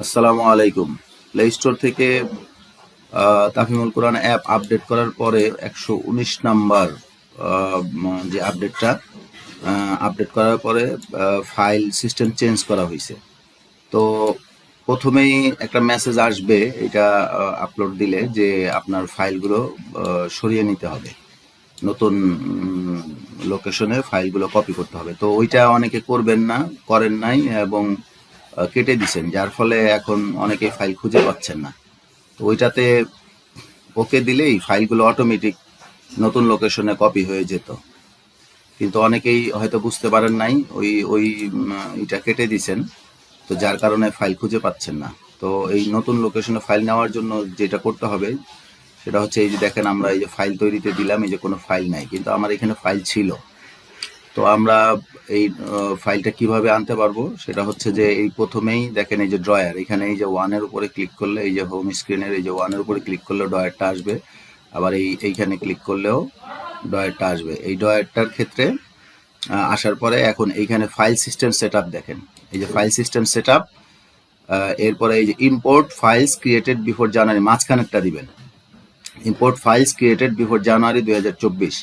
আসসালামু আলাইকুম। Play store থেকে তাফহিমুল কোরআন অ্যাপ আপডেট করার পরে 119 নাম্বার যে আপডেট করার পরে ফাইল সিস্টেম চেঞ্জ করা হয়েছে। তো প্রথমেই একটা মেসেজ আসবে এটা আপলোড দিলে যে আপনার ফাইলগুলো সরিয়ে নিতে হবে, নতুন লোকেশনে ফাইলগুলো কপি করতে হবে। তো ওইটা অনেকে করবেন না, করেন নাই এবং কেটে দিছেন, যার ফলে এখন অনেকে ফাইল খুঁজে পাচ্ছেন না। তো ওইটাতে ওকে দিলেই ফাইলগুলো অটোমেটিক নতুন লোকেশনে কপি হয়ে যেত, কিন্তু অনেকেই হয়তো বুঝতে পারেন নাই, ওই এটা কেটে দিছেন, তো যার কারণে ফাইল খুঁজে পাচ্ছেন না। তো এই নতুন লোকেশনে ফাইল নেওয়ার জন্য যেটা করতে হবে সেটা হচ্ছে, এই যে দেখেন আমরা এই যে ফাইল তৈরিতে দিলাম, এই যে কোনো ফাইল নাই, কিন্তু আমার এখানে ফাইল ছিল। তো আমরা এই ফাইলটা কিভাবে আনতে পারবো সেটা হচ্ছে যে, এই প্রথমেই দেখেন এই যে ড্রয়ার, এখানে এই যে ওয়ানের উপরে ক্লিক করলে, এই যে হোম স্ক্রিনের এই যে ওয়ানের উপরে ক্লিক করলেও ড্রয়ারটা আসবে, আবার এইখানে ক্লিক করলেও ড্রয়ারটা আসবে। এই ড্রয়ারটার ক্ষেত্রে আসার পরে এখন এইখানে ফাইল সিস্টেম সেটআপ দেখেন, এই যে ফাইল সিস্টেম সেটআপ, এরপরে এই যে ইম্পোর্ট ফাইলস ক্রিয়েটেড বিফোর জানুয়ারি, মাঝখানেরটা দিবেন, ইম্পোর্ট ফাইলস ক্রিয়েটেড বিফোর জানুয়ারি 2024,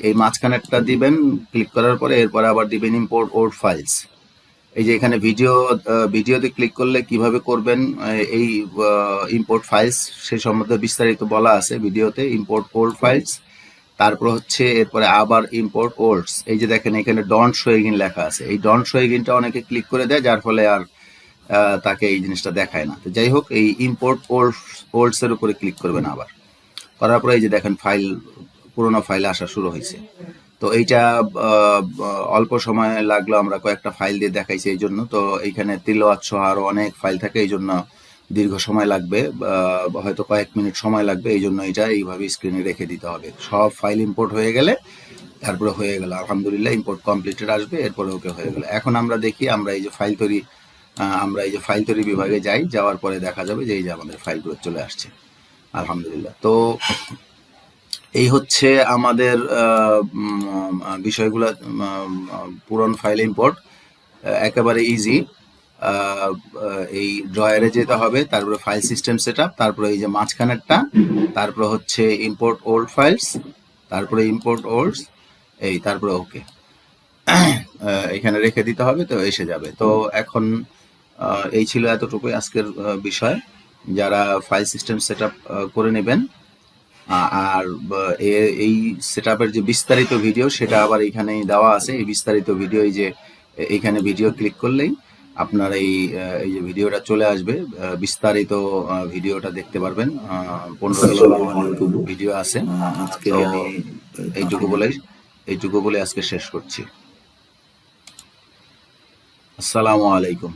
এই মাঝখানেরটা দিবেন। ক্লিক করার পরে এরপরে আবার দিবেন ইম্পোর্ট ওল্ড ফাইলস। এই যে এখানে ভিডিওতে ক্লিক করলে কিভাবে করবেন এই ইম্পোর্ট ফাইলস সে সম্বন্ধে বিস্তারিত বলা আছে ভিডিওতে। ইম্পোর্ট ওল্ড ফাইলস, তারপর হচ্ছে এরপরে আবার ইম্পোর্ট ওল্ডস। এই যে দেখেন এখানে ডন্ট শো এগেইন লেখা আছে, এই ডন্ট শো এগেইনটা অনেকে ক্লিক করে দেয়, যার ফলে আর তাকে এই জিনিসটা দেখায় না। তো যাই হোক, এই ইম্পোর্ট ওল্ডস এর উপরে ক্লিক করবেন আবার, করার পরে এই যে দেখেন ফাইল, পুরোনো ফাইল আসা শুরু হয়েছে। তো এইটা অল্প সময় লাগলো, আমরা কয়েকটা ফাইল দিয়ে দেখাইছি এই জন্য। তো এইখানে তিলাওয়াত সহ আরো অনেক ফাইল থাকে, এই জন্য দীর্ঘ সময় লাগবে, হয়তো কয়েক মিনিট সময় লাগবে, এই জন্য এটা এইভাবে স্ক্রিনে রেখে দিতে হবে। সব ফাইল ইম্পোর্ট হয়ে গেলে তারপরে হয়ে গেল, আলহামদুলিল্লাহ ইম্পোর্ট কমপ্লিটেড আসবে, এরপরে ওকে হয়ে গেল। এখন আমরা দেখি, আমরা এই যে ফাইল তৈরি বিভাগে যাই, যাওয়ার পরে দেখা যাবে যে এই যে আমাদের ফাইলগুলো চলে আসছে, আলহামদুলিল্লাহ। তো এই হচ্ছে আমাদের বিষয়গুলো, পুরনো ফাইল ইম্পোর্ট একেবারে ইজি। এই ড্রয়ারে যেতে হবে, তারপরে ফাইল সিস্টেম সেটআপ, তারপরে এই যে মাঝখানেরটা, তারপরে হচ্ছে ইম্পোর্ট ওল্ড ফাইলস, তারপরে ইম্পোর্ট ওল্ডস, তারপরে ওকে এখানে রেখে দিতে হবে, তো এসে যাবে। তো এখন এই ছিল এতটুকুই আজকের বিষয়। যারা ফাইল সিস্টেম সেটআপ করে নেবেন, আর এই সেটআপের যে বিস্তারিত ভিডিও সেটা আবার এইখানেই দেওয়া আছে, এই বিস্তারিত ভিডিও, এই যে এইখানে ভিডিও ক্লিক করলেই আপনার এই যে ভিডিওটা চলে আসবে, বিস্তারিত ভিডিওটা দেখতে পারবেন। 15-16 ভিডিও আছে। আজকে আমি এইটুকু বলে আজকে শেষ করছি। আসসালামু আলাইকুম।